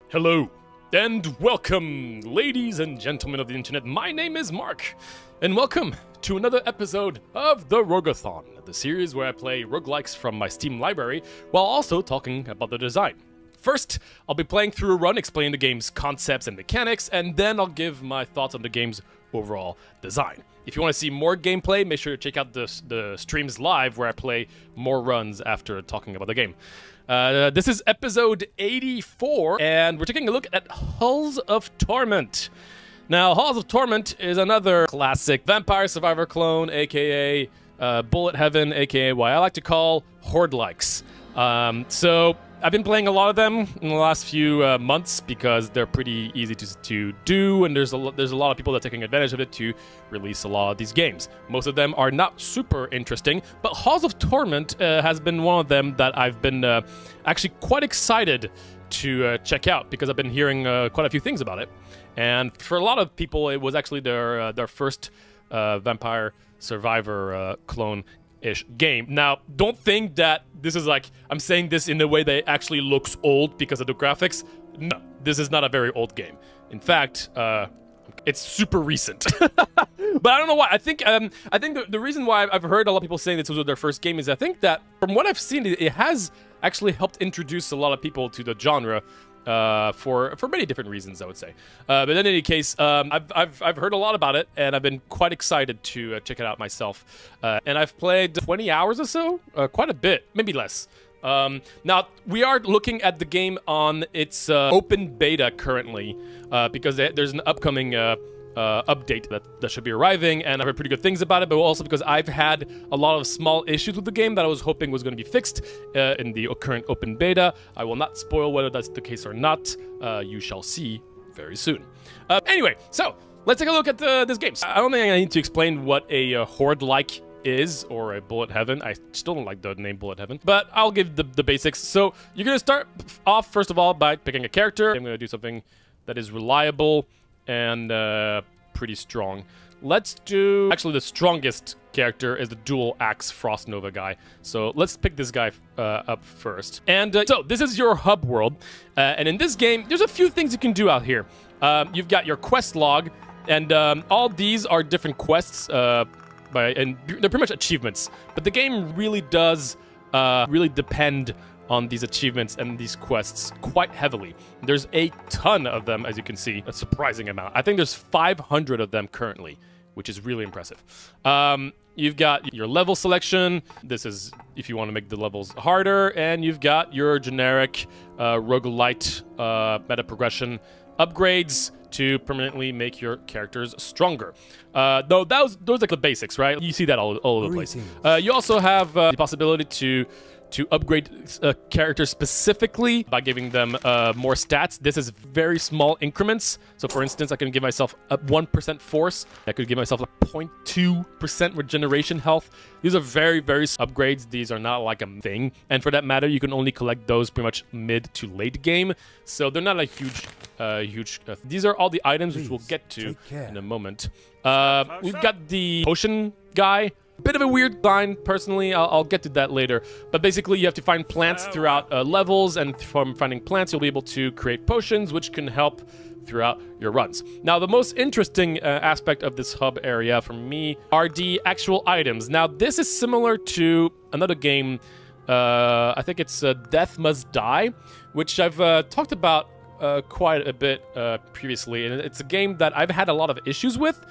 Hello, and welcome, ladies and gentlemen of the internet. My name is Mark, and welcome to another episode of the Rogue-a-thon, the series where I play roguelikes from my Steam library, while also talking about the design. First, I'll be playing through a run, explaining the game's concepts and mechanics, and then I'll give my thoughts on the game's overall design. If you want to see more gameplay, make sure to check out the streams live where I play more runs after talking about the game. This is episode 84, and we're taking a look at Halls of Torment. Now, Halls of Torment is another classic vampire survivor clone, aka bullet heaven, aka what I like to call horde likes. So I've been playing a lot of them in the last few months because they're pretty easy to do, and there's a lot of people that are taking advantage of it to release a lot of these games. Most of them are not super interesting, but Halls of Torment has been one of them that I've been actually quite excited to check out because I've been hearing quite a few things about it. And for a lot of people, it was actually their first vampire survivor clone-ish game. Now, don't think that this is like, I'm saying this in a way that it actually looks old because of the graphics. No, this is not a very old game. In fact, it's super recent. But I don't know why. I think the reason why I've heard a lot of people saying this was their first game is I think that from what I've seen, it has actually helped introduce a lot of people to the genre. For many different reasons, I would say. But in any case, I've heard a lot about it, and I've been quite excited to check it out myself. And I've played 20 hours or so, quite a bit, maybe less. Now, we are looking at the game on its open beta currently, because there's an upcoming update that should be arriving, and I've heard pretty good things about it, but also because I've had a lot of small issues with the game that I was hoping was going to be fixed in the current open beta. I will not spoil whether that's the case or not. You shall see very soon. Anyway, so let's take a look at this game. I don't think I need to explain what a horde-like is, or a bullet heaven. I still don't like the name bullet heaven, but I'll give the basics. So you're going to start off, first of all, by picking a character. I'm going to do something that is reliable and pretty strong. Let's do... Actually, the strongest character is the dual axe Frost Nova guy. So let's pick this guy up first. And so this is your hub world. And in this game, there's a few things you can do out here. You've got your quest log, and all these are different quests, and they're pretty much achievements. But the game really does really depend on these achievements and these quests quite heavily. There's a ton of them, as you can see, a surprising amount. I think there's 500 of them currently, which is really impressive. You've got your level selection. This is if you want to make the levels harder, and you've got your generic roguelite meta progression upgrades to permanently make your characters stronger. Though those are like the basics, right? You see that all over the place. You also have the possibility to upgrade characters specifically by giving them more stats. This is very small increments. So for instance, I can give myself a 1% force. I could give myself a 0.2% regeneration health. These are very, very upgrades. These are not like a thing. And for that matter, you can only collect those pretty much mid to late game. So they're not a huge... these are all the items which we'll get to in a moment. We've got the potion guy. Bit of a weird line, personally. I'll get to that later. But basically, you have to find plants throughout levels, and from finding plants, you'll be able to create potions, which can help throughout your runs. Now, the most interesting aspect of this hub area for me are the actual items. Now, this is similar to another game. I think it's Death Must Die, which I've talked about quite a bit previously, and it's a game that I've had a lot of issues with,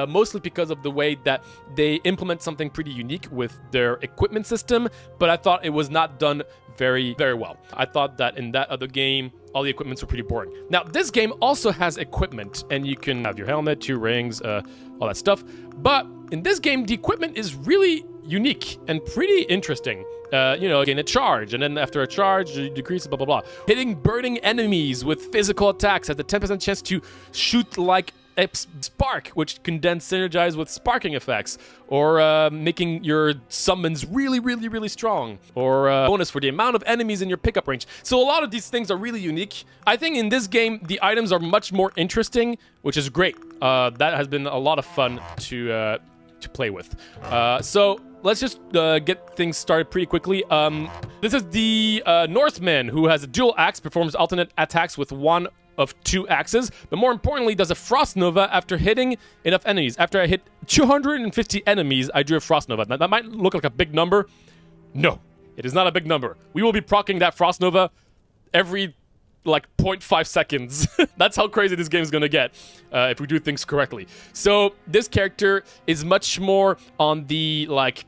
mostly because of the way that they implement something pretty unique with their equipment system, but I thought it was not done very, very well. I thought that in that other game, all the equipments were pretty boring. Now, this game also has equipment, and you can have your helmet, 2 rings, all that stuff, but in this game, the equipment is really unique and pretty interesting. Gain a charge, and then after a charge, you decrease, blah, blah, blah. Hitting burning enemies with physical attacks has the 10% chance to shoot like a spark, which can then synergize with sparking effects, or making your summons really, really, really strong, or bonus for the amount of enemies in your pickup range. So a lot of these things are really unique. I think in this game, the items are much more interesting, which is great. That has been a lot of fun to play with. So let's just get things started pretty quickly. This is the Northman, who has a dual axe, performs alternate attacks with one of 2 axes, but more importantly, does a Frost Nova after hitting enough enemies. After I hit 250 enemies, I do a Frost Nova. Now, that might look like a big number. No, it is not a big number. We will be proccing that Frost Nova every, like, 0.5 seconds. That's how crazy this game is gonna get if we do things correctly. So this character is much more on the, like,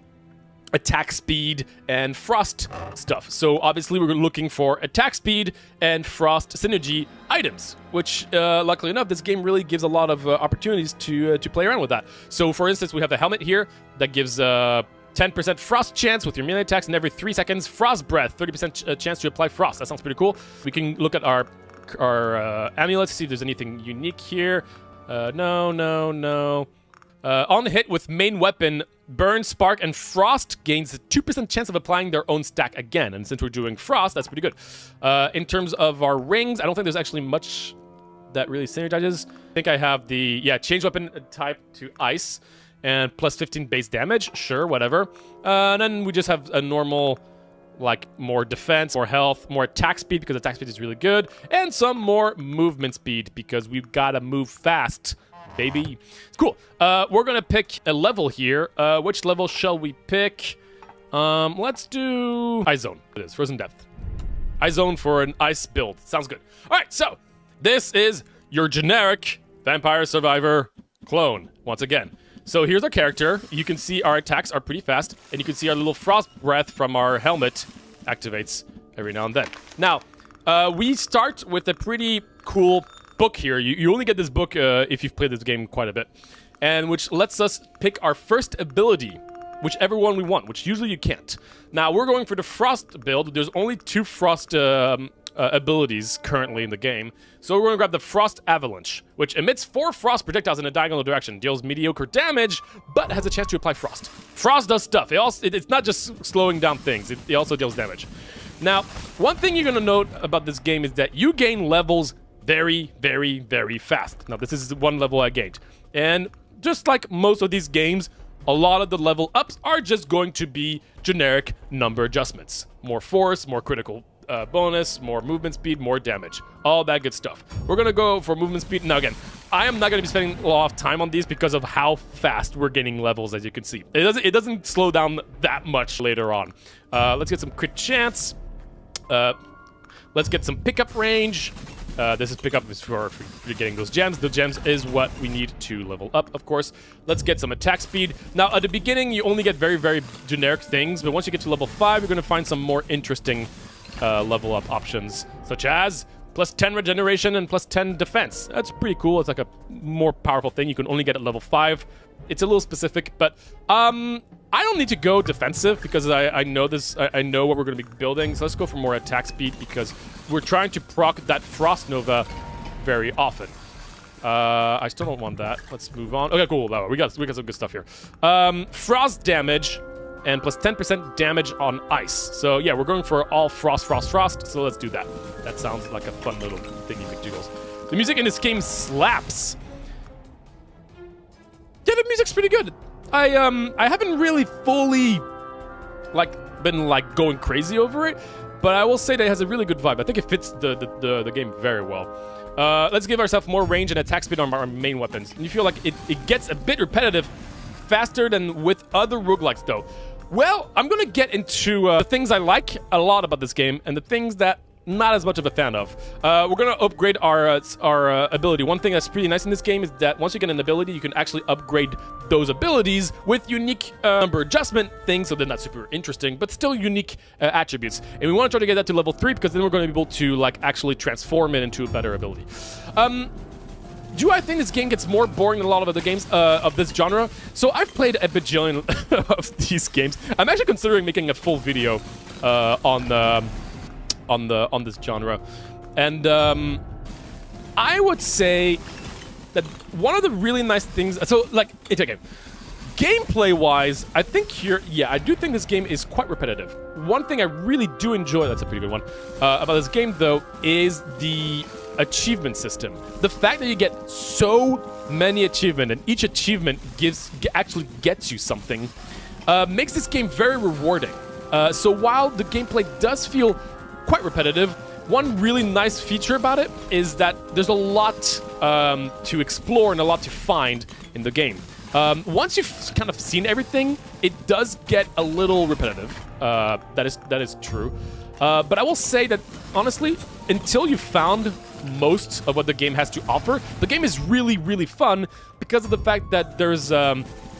attack speed and frost stuff. So obviously we're looking for attack speed and frost synergy items, which luckily enough, this game really gives a lot of opportunities to play around with that. So for instance, we have the helmet here that gives 10% frost chance with your melee attacks, and every 3 seconds, frost breath, 30% chance to apply frost. That sounds pretty cool. We can look at our amulets to see if there's anything unique here. No. On hit with main weapon, burn, spark, and frost gains a 2% chance of applying their own stack again. And since we're doing frost, that's pretty good. In terms of our rings, I don't think there's actually much that really synergizes. I think I have the, change weapon type to ice and plus 15 base damage. Sure, whatever. And then we just have a normal, like, more defense, more health, more attack speed because attack speed is really good, and some more movement speed because we've got to move fast. Baby. It's cool. We're gonna pick a level here. Which level shall we pick? Let's do Ice Zone. It is Frozen Depth. Ice Zone for an ice build. Sounds good. All right, so this is your generic Vampire Survivor clone once again. So here's our character. You can see our attacks are pretty fast, and you can see our little frost breath from our helmet activates every now and then. Now, we start with a pretty cool book here. You only get this book if you've played this game quite a bit, and which lets us pick our first ability, whichever one we want, which usually you can't. Now we're going for the frost build. There's only 2 frost abilities currently in the game, so we're going to grab the Frost Avalanche, which emits 4 frost projectiles in a diagonal direction, deals mediocre damage, but has a chance to apply frost. Frost does stuff. It's not just slowing down things, it also deals damage. Now, one thing you're going to note about this game is that you gain levels very, very, very fast. Now, this is one level I gained. And just like most of these games, a lot of the level ups are just going to be generic number adjustments. More force, more critical bonus, more movement speed, more damage. All that good stuff. We're going to go for movement speed. Now, again, I am not going to be spending a lot of time on these because of how fast we're gaining levels, as you can see. It doesn't slow down that much later on. Let's get some crit chance. Let's get some pickup range. This is pickup for getting those gems. The gems is what we need to level up, of course. Let's get some attack speed. Now, at the beginning, you only get very, very generic things, but once you get to level 5, you're going to find some more interesting level up options, such as plus 10 regeneration and plus 10 defense. That's pretty cool. It's like a more powerful thing you can only get at level 5. It's a little specific, but I don't need to go defensive because I know this. I know what we're going to be building. So let's go for more attack speed because we're trying to proc that Frost Nova very often. I still don't want that. Let's move on. Okay, cool. We got some good stuff here. Frost damage and plus 10% damage on ice. So yeah, we're going for all frost. So let's do that. That sounds like a fun little thingy McJiggles. The music in this game slaps. Yeah, the music's pretty good. I haven't really fully been going crazy over it, but I will say that it has a really good vibe. I think it fits the game very well. Let's give ourselves more range and attack speed on our main weapons. And you feel like it gets a bit repetitive faster than with other roguelikes though. Well, I'm gonna get into the things I like a lot about this game and the things that not as much of a fan of. We're gonna upgrade our ability. One thing that's pretty nice in this game is that once you get an ability, you can actually upgrade those abilities with unique number adjustment things, so they're not super interesting, but still unique attributes. And we want to try to get that to level 3 because then we're going to be able to actually transform it into a better ability. Do I think this game gets more boring than a lot of other games of this genre? So I've played a bajillion of these games. I'm actually considering making a full video on this genre, and I would say that one of the really nice things. So it's okay. Gameplay wise, I think here, I do think this game is quite repetitive. One thing I really do enjoy, that's a pretty good one, about this game though, is the achievement system. The fact that you get so many achievements and each achievement actually gets you something makes this game very rewarding. So while the gameplay does feel quite repetitive, one really nice feature about it is that there's a lot to explore and a lot to find in the game. Once you've kind of seen everything, it does get a little repetitive. That is true. But I will say that, honestly, until you've found most of what the game has to offer, the game is really, really fun because of the fact that there's...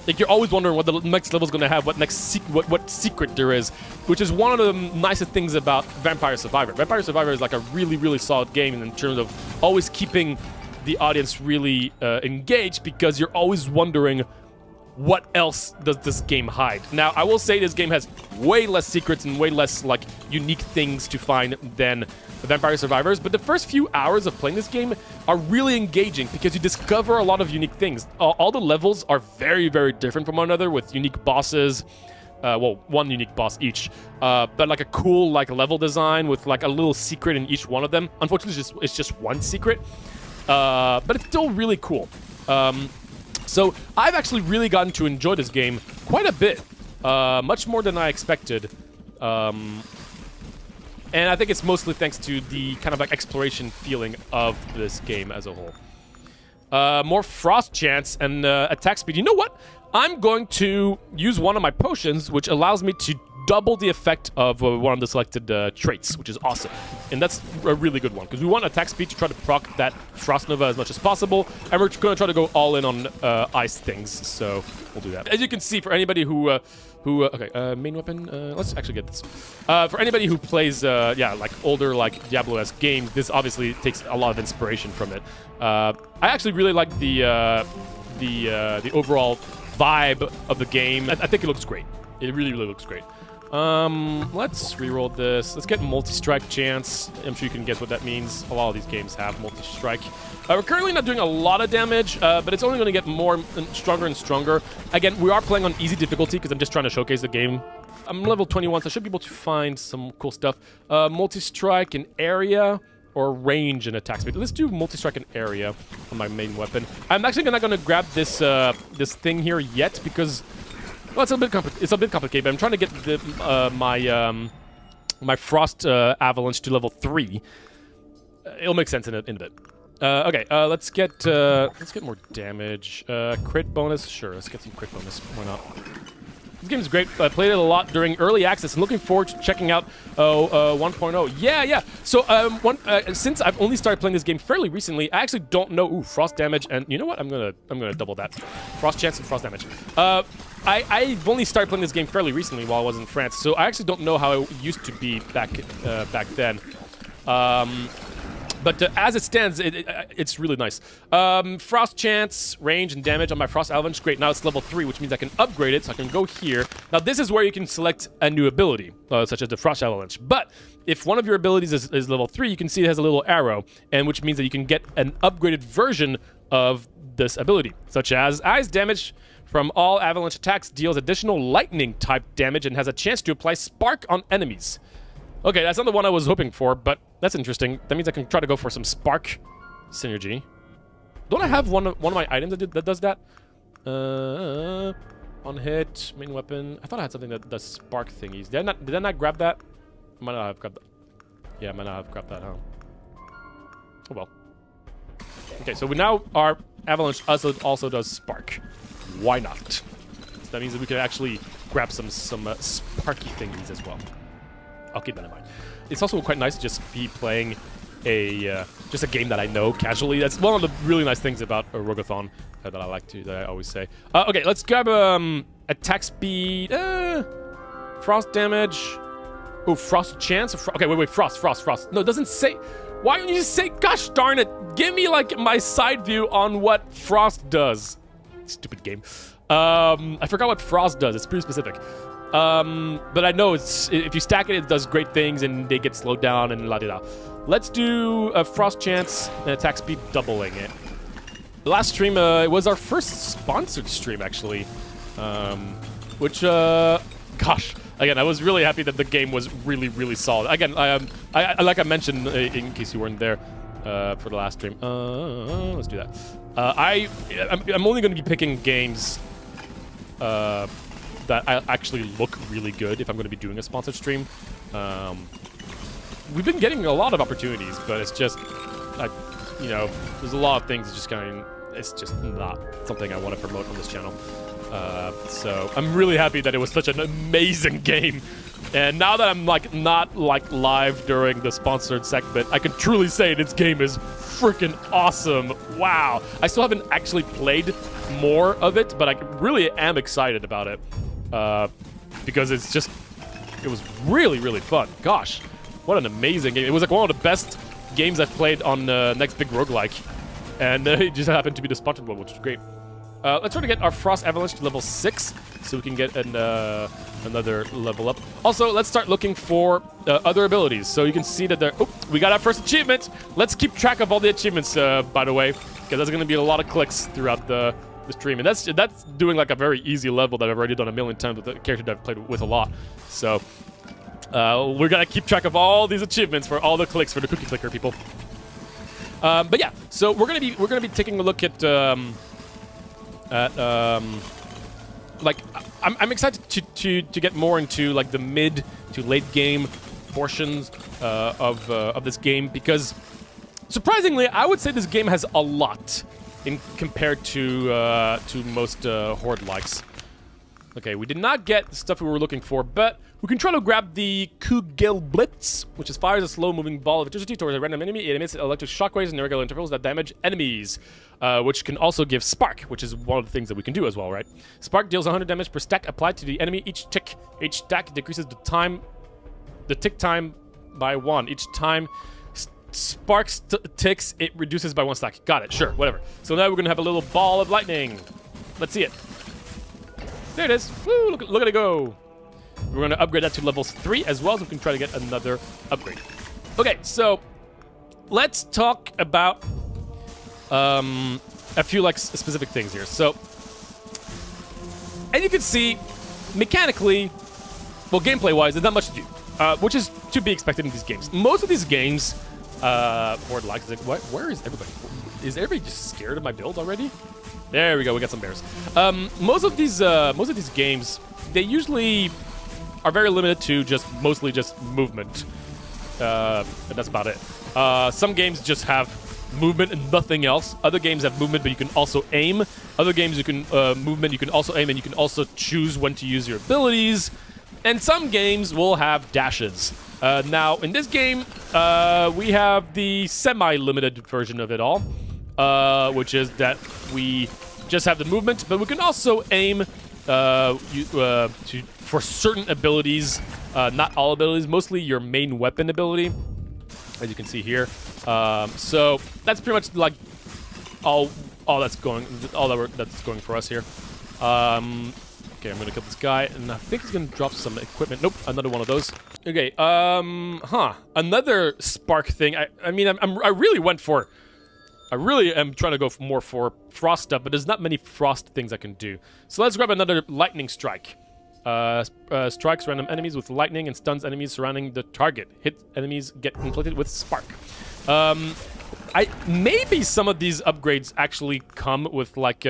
like you're always wondering what the next level is going to have, what secret there is, which is one of the nicest things about Vampire Survivor. Vampire Survivor is like a really, really solid game in terms of always keeping the audience really engaged because you're always wondering what else does this game hide. Now, I will say this game has way less secrets and way less like unique things to find than Vampire Survivors, but the first few hours of playing this game are really engaging because you discover a lot of unique things. All the levels are very, very different from one another with unique bosses. Well, one unique boss each, but like a cool like level design with like a little secret in each one of them. Unfortunately, it's just one secret, but it's still really cool. So I've actually really gotten to enjoy this game quite a bit, much more than I expected. And I think it's mostly thanks to the kind of like exploration feeling of this game as a whole. More frost chance and attack speed. You know what? I'm going to use one of my potions, which allows me to double the effect of one of the selected traits, which is awesome. And that's a really good one, because we want attack speed to try to proc that Frost Nova as much as possible, and we're going to try to go all in on ice things, so we'll do that. As you can see, for anybody who main weapon, let's actually get this. For anybody who plays, like older, like Diablo-esque games, this obviously takes a lot of inspiration from it. I actually really like the overall vibe of the game. I think it looks great. It really, really looks great. Let's reroll this. Let's get multi-strike chance. I'm sure you can guess what that means. A lot of these games have multi-strike. We're currently not doing a lot of damage, but it's only going to get more and stronger. Again, we are playing on easy difficulty because I'm just trying to showcase the game. I'm level 21, so I should be able to find some cool stuff. Multi-strike in area or range and attack speed. Let's do multi-strike in area on my main weapon. I'm actually not going to grab this this thing here yet because... well, it's a bit complicated, but I'm trying to get my Frost Avalanche to level 3. It'll make sense in a bit. Okay, let's get more damage. Crit bonus, sure. Let's get some crit bonus. Why not? This game is great. I played it a lot during early access. I'm looking forward to checking out 1.0. Yeah. So since I've only started playing this game fairly recently, I actually don't know. Ooh, frost damage, and you know what? I'm gonna double that. Frost chance and frost damage. I've only started playing this game fairly recently while I was in France, so I actually don't know how it used to be back then. But as it stands, it's really nice. Frost chance, range, and damage on my Frost Avalanche. Great, now it's level 3, which means I can upgrade it, so I can go here. Now, this is where you can select a new ability, such as the Frost Avalanche. But if one of your abilities is level 3, you can see it has a little arrow, and which means that you can get an upgraded version of this ability, such as ice damage from all avalanche attacks, deals additional lightning-type damage, and has a chance to apply spark on enemies. Okay, that's not the one I was hoping for, but that's interesting. That means I can try to go for some spark synergy. Don't I have one of my items that does that? On hit, main weapon. I thought I had something that does spark thingies. Did I not grab that? I might not have grabbed that. Yeah, I might not have grabbed that, huh? Oh well. Okay, so now our avalanche also does spark. Why not? So that means that we can actually grab some sparky thingies as well. I'll keep that in mind. It's also quite nice to just be playing just a game that I know casually. That's one of the really nice things about a Rogue-a-thon that I always say. Okay, let's grab attack speed, frost damage. Oh, frost chance. Okay, wait, frost. No, it doesn't say. Why don't you just say? Gosh darn it! Give me like my side view on what frost does. Stupid game. I forgot what frost does. It's pretty specific. But I know if you stack it, it does great things and they get slowed down and la-di-da. Let's do a frost chance and attack speed doubling it. The last stream, it was our first sponsored stream actually, which gosh, again, I was really happy that the game was really, really solid. Again, I like I mentioned in case you weren't there for the last stream. Let's do that. I'm only going to be picking games that that I actually look really good if I'm going to be doing a sponsored stream. We've been getting a lot of opportunities, but it's just, you know, there's a lot of things that just kind of, it's just not something I want to promote on this channel. So I'm really happy that it was such an amazing game. And now that I'm not live during the sponsored segment, I can truly say this game is freaking awesome. Wow. I still haven't actually played more of it, but I really am excited about it. Because it was really, really fun. Gosh, what an amazing game. It was like one of the best games I've played on Next Big Roguelike. And it just happened to be the sponsored one, which is great. Let's try to get our Frost Avalanche to level 6 so we can get another level up. Also, let's start looking for other abilities. So you can see that there... Oh, we got our first achievement. Let's keep track of all the achievements, by the way, because there's going to be a lot of clicks throughout the stream. And that's doing like a very easy level that I've already done a million times with a character that I've played with a lot. So we're going to keep track of all these achievements for all the clicks for the cookie clicker people. But yeah, so we're gonna be taking a look at like I'm excited to get more into like the mid to late game portions of this game, because surprisingly I would say this game has a lot in compared to most horde likes. Okay, we did not get the stuff we were looking for, but we can try to grab the Kugel Blitz, which is fires a slow-moving ball of electricity towards a random enemy. It emits electric shockwaves in irregular intervals that damage enemies, which can also give Spark, which is one of the things that we can do as well, right? Spark deals 100 damage per stack applied to the enemy each tick. Each stack decreases the tick time by 1. Each time Sparks ticks, it reduces by 1 stack. Got it, sure, whatever. So now we're going to have a little ball of lightning. Let's see it. There it is. Woo, look at it go. We're going to upgrade that to levels 3 as well, so we can try to get another upgrade. Okay, so let's talk about a few like specific things here. So, and you can see, mechanically, well, gameplay-wise, there's not much to do, which is to be expected in these games. Most of these games, horde like, where is everybody? Is everybody just scared of my build already? There we go. We got some bears. Most of these games, they usually are very limited to mostly just movement. And that's about it. Some games just have movement and nothing else. Other games have movement, but you can also aim. Other games you can movement, you can also aim, and you can also choose when to use your abilities. And some games will have dashes. Now, in this game, we have the semi-limited version of it all, which is that we just have the movement, but we can also aim for certain abilities, not all abilities, mostly your main weapon ability, as you can see here. So that's pretty much like all that's going for us here. Okay, I'm gonna kill this guy, and I think he's gonna drop some equipment. Nope, another one of those. Okay, another spark thing. I mean, I really went for. I really am trying to go more for frost stuff, but there's not many frost things I can do. So let's grab another lightning strike. Strikes random enemies with lightning and stuns enemies surrounding the target. Hit enemies get inflicted with spark. Maybe some of these upgrades actually come with like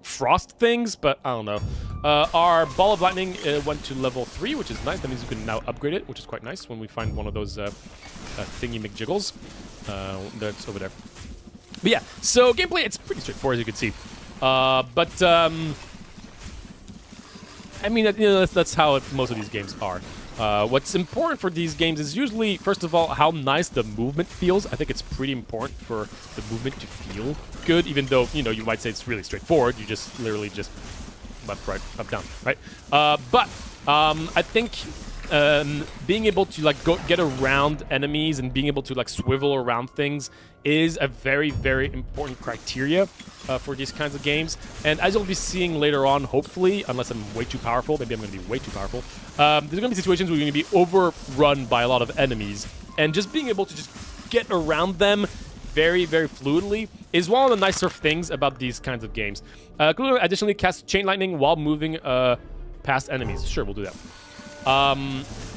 frost things, but I don't know. Our ball of lightning went to level 3, which is nice. That means we can now upgrade it, which is quite nice when we find one of those thingy McJiggles. That's over there. But yeah, so gameplay, it's pretty straightforward, as you can see. I mean, you know, that's how most of these games are. What's important for these games is usually, first of all, how nice the movement feels. I think it's pretty important for the movement to feel good, even though, you know, you might say it's really straightforward. You just literally just left, right, up, down, right? I think being able to like get around enemies and being able to like swivel around things is a very, very important criteria for these kinds of games. And as you'll be seeing later on, hopefully, unless I'm way too powerful, maybe I'm going to be way too powerful, there's going to be situations where you're going to be overrun by a lot of enemies. And just being able to just get around them very, very fluidly is one of the nicer things about these kinds of games. Additionally, cast Chain Lightning while moving past enemies. Sure, we'll do that.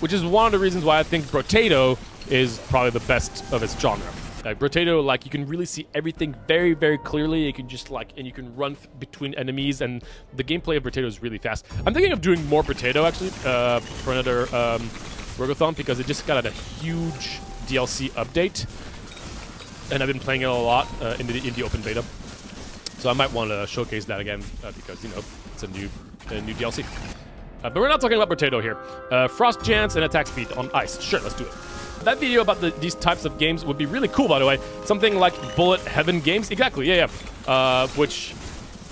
Which is one of the reasons why I think Brotato is probably the best of its genre. Like Potato, like you can really see everything very, very clearly. You can just and you can run between enemies, and the gameplay of Potato is really fast. I'm thinking of doing more Potato actually for another Rogue-a-thon, because it just got a huge DLC update, and I've been playing it a lot in the open beta. So I might want to showcase that again because it's a new DLC. But we're not talking about Potato here. Frost Chance and attack speed on ice. Sure, let's do it. That video about these types of games would be really cool, by the way. Something like Bullet Heaven games. Exactly, yeah. Which,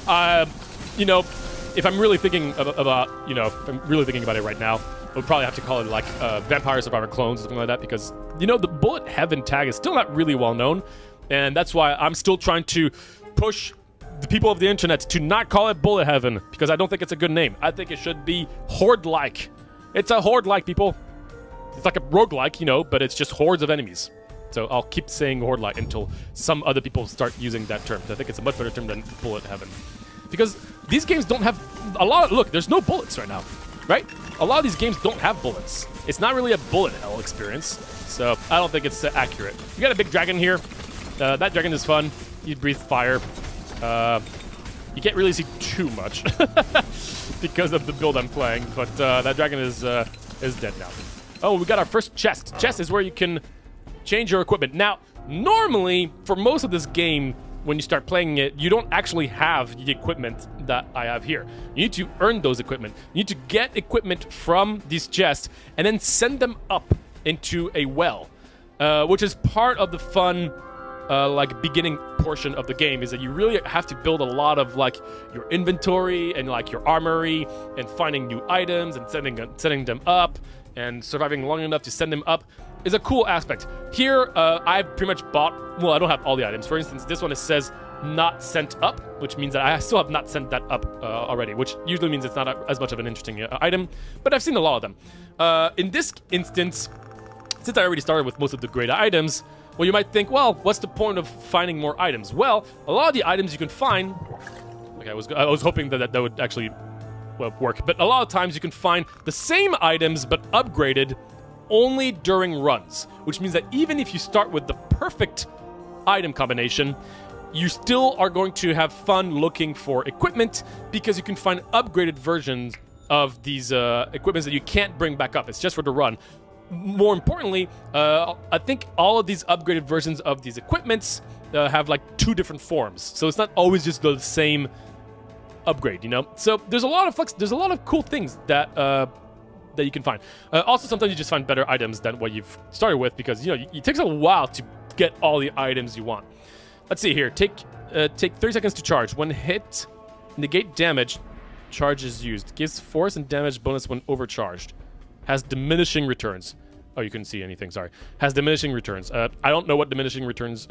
if I'm really thinking about, if I'm really thinking about it right now, I would probably have to call it like Vampire Survivor Clones or something like that, because, the Bullet Heaven tag is still not really well known. And that's why I'm still trying to push the people of the internet to not call it Bullet Heaven, because I don't think it's a good name. I think it should be Horde-like. It's a Horde-like, people. It's like a roguelike, but it's just hordes of enemies. So I'll keep saying Horde-like until some other people start using that term. I think it's a much better term than Bullet Heaven. Because these games don't have a lot of... Look, there's no bullets right now, right? A lot of these games don't have bullets. It's not really a bullet hell experience. So I don't think it's accurate. You got a big dragon here. That dragon is fun. You breathe fire. You can't really see too much because of the build I'm playing, but that dragon is dead now. Oh, we got our first chest. Chest is where you can change your equipment. Now, normally, for most of this game, when you start playing it, you don't actually have the equipment that I have here. You need to earn those equipment. You need to get equipment from these chests and then send them up into a well, which is part of the fun beginning portion of the game, is that you really have to build a lot of your inventory and your armory and finding new items and setting them up and surviving long enough to send them up is a cool aspect. Here, I've pretty much bought, well, I don't have all the items. For instance, this one, it says not sent up, which means that I still have not sent that up already, which usually means it's not as much of an interesting item, but I've seen a lot of them. In this instance, since I already started with most of the great items, well, you might think, well, what's the point of finding more items? Well, a lot of the items you can find... Okay, I was hoping that would actually work, but a lot of times you can find the same items but upgraded only during runs, which means that even if you start with the perfect item combination, you still are going to have fun looking for equipment, because you can find upgraded versions of these equipments that you can't bring back up. It's just for the run. More importantly, I think all of these upgraded versions of these equipments have two different forms, so it's not always just the same upgrade, So there's a lot of there's a lot of cool things that you can find. Also, sometimes you just find better items than what you've started with, because it takes a while to get all the items you want. Let's see here. Take 30 seconds to charge. When hit, negate damage. Charge is used. Gives force and damage bonus when overcharged. Has diminishing returns. Oh, you couldn't see anything, sorry. Has diminishing returns. I don't know what diminishing returns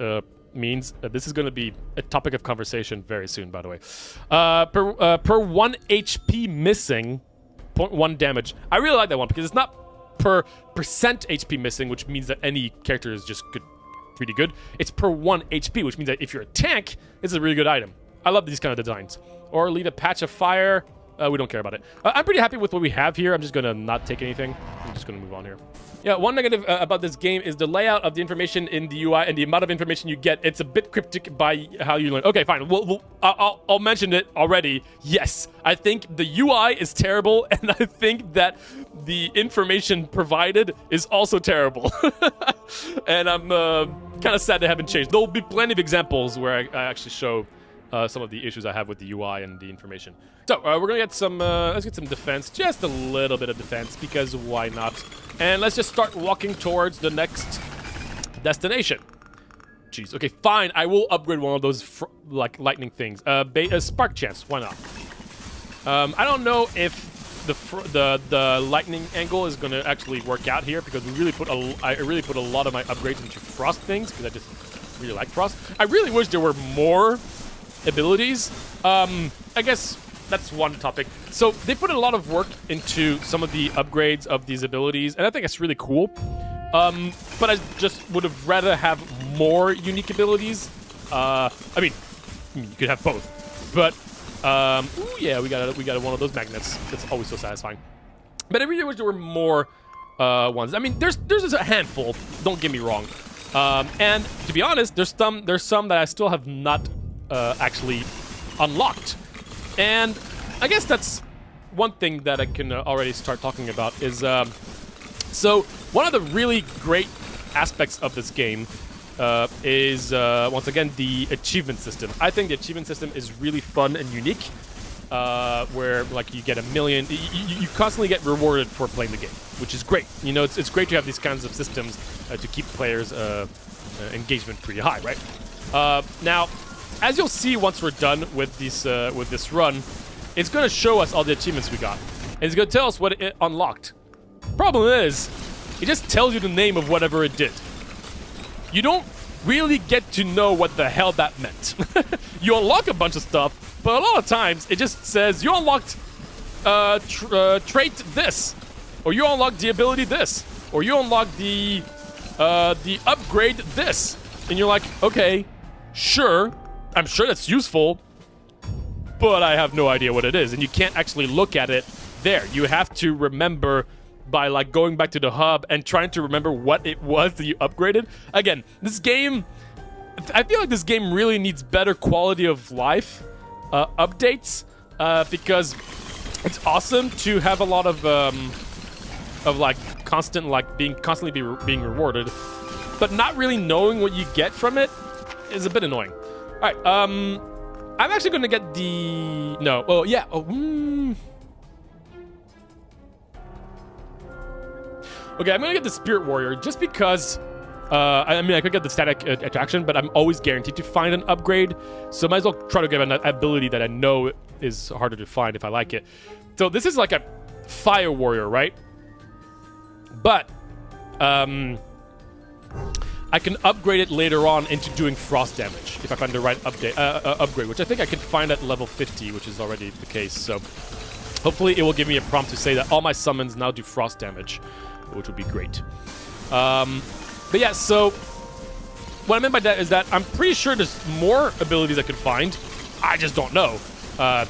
means. This is going to be a topic of conversation very soon, by the way. Per 1 HP missing, 0.1 damage. I really like that one, because it's not per percent HP missing, which means that any character is just good, pretty good. It's per 1 HP, which means that if you're a tank, it's a really good item. I love these kind of designs. Or leave a patch of fire. We don't care about it. I'm pretty happy with what we have here. I'm just going to not take anything. I'm just going to move on here. Yeah, one negative about this game is the layout of the information in the UI and the amount of information you get. It's a bit cryptic by how you learn. Okay, fine. I'll mention it already. Yes, I think the UI is terrible, and I think that the information provided is also terrible. And I'm kind of sad they haven't changed. There'll be plenty of examples where I actually show some of the issues I have with the UI and the information. So we're gonna get some, let's get some defense, just a little bit of defense, because why not? And let's just start walking towards the next destination. Jeez, okay, fine, I will upgrade one of those lightning things. Spark chance, why not? I don't know if the lightning angle is gonna actually work out here, because I really put a lot of my upgrades into frost things, because I just really like frost. I really wish there were more abilities. I guess that's one topic. So they put a lot of work into some of the upgrades of these abilities, and I think it's really cool. But I just would have rather have more unique abilities. I mean, you could have both, but ooh, yeah, we got one of those magnets. It's always so satisfying. But I really wish there were more ones. I mean, there's a handful. Don't get me wrong. And to be honest, there's some that I still have not actually unlocked. And I guess that's one thing that I can already start talking about is, so one of the really great aspects of this game is, once again, the achievement system. I think the achievement system is really fun and unique, where like you get a million, you constantly get rewarded for playing the game, which is great. You know, it's great to have these kinds of systems to keep players' engagement pretty high, right? Now, as you'll see once we're done with this run, it's going to show us all the achievements we got. And it's going to tell us what it unlocked. Problem is, it just tells you the name of whatever it did. You don't really get to know what the hell that meant. You unlock a bunch of stuff, but a lot of times it just says you unlocked trait this, or you unlocked the ability this, or you unlocked the upgrade this. And you're like, okay, sure, I'm sure that's useful, but I have no idea what it is. And you can't actually look at it there. You have to remember by like going back to the hub and trying to remember what it was that you upgraded. Again, this game, I feel like this game really needs better quality of life updates, because it's awesome to have a lot of like constant, like being constantly being rewarded, but not really knowing what you get from it is a bit annoying. All right, I'm actually going to get the Okay, I'm going to get the Spirit Warrior just because, I mean, I could get the Static Attraction, but I'm always guaranteed to find an upgrade, so might as well try to get an ability that I know is harder to find if I like it. So this is like a Fire Warrior, right? But, I can upgrade it later on into doing frost damage if I find the right upgrade, which I think I can find at level 50, which is already the case, so hopefully it will give me a prompt to say that all my summons now do frost damage, which would be great. But yeah, so what I meant by that is that I'm pretty sure there's more abilities I could find. I just don't know,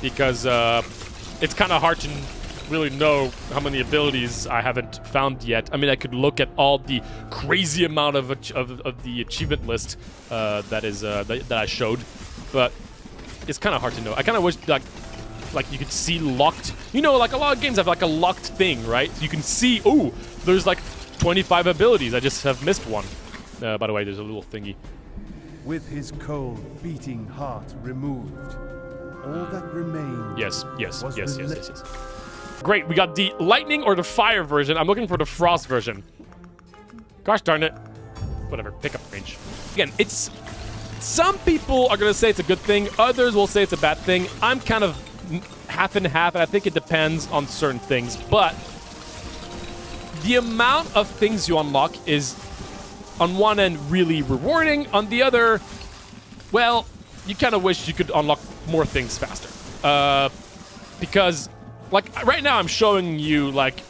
because it's kind of hard to really know how many abilities I haven't found yet. I mean, I could look at all the crazy amount of the achievement list that I showed, but it's kind of hard to know. I kind of wish like you could see locked. You know, like a lot of games have like a locked thing, right? You can see, ooh, there's like 25 abilities. I just have missed one. By the way, there's a little thingy. With his cold, beating heart removed, all that remained. Yes. Great, we got the lightning or the fire version. I'm looking for the frost version. Gosh darn it. Whatever, pickup range. Again, it's... Some people are going to say it's a good thing. Others will say it's a bad thing. I'm kind of half and half, and I think it depends on certain things. But the amount of things you unlock is, on one end, really rewarding. On the other, well, you kind of wish you could unlock more things faster. Because... like, right now I'm showing you, like,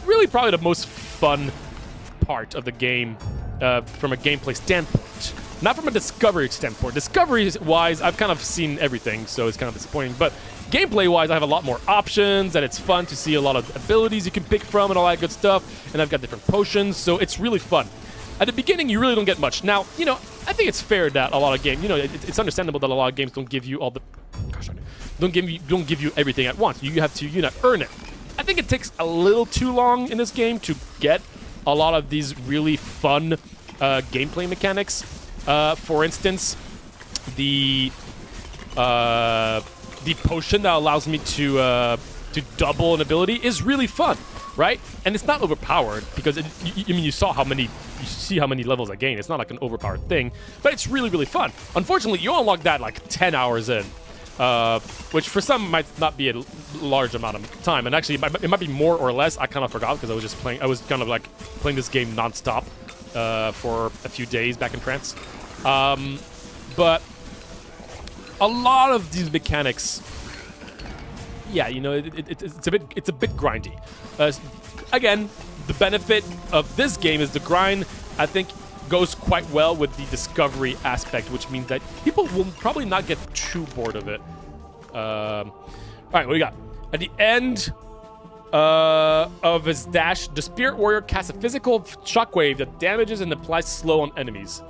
really probably the most fun part of the game from a gameplay standpoint. Not from a discovery standpoint. Discovery-wise, I've kind of seen everything, so it's kind of disappointing. But gameplay-wise, I have a lot more options, and it's fun to see a lot of abilities you can pick from and all that good stuff. And I've got different potions, so it's really fun. At the beginning, you really don't get much. Now, you know, I think it's fair that a lot of games, you know, it's understandable that a lot of games don't give you all the... Gosh, don't give you everything at once. You have to, you know, earn it. I think it takes a little too long in this game to get a lot of these really fun gameplay mechanics. For instance, the potion that allows me to double an ability is really fun, right? And it's not overpowered because you saw how many levels I gain. It's not like an overpowered thing, but it's really, really fun. Unfortunately, you unlock that like 10 hours in. Which for some might not be a large amount of time, and actually it might be more or less. I kind of forgot because I was just playing. I was kind of like playing this game non-stop for a few days back in France. But a lot of these mechanics, yeah, you know, it's a bit grindy. Again, the benefit of this game is the grind. I think goes quite well with the discovery aspect, which means that people will probably not get too bored of it. All right, what do we got? At the end, of his dash, the Spirit Warrior casts a physical shockwave that damages and applies slow on enemies.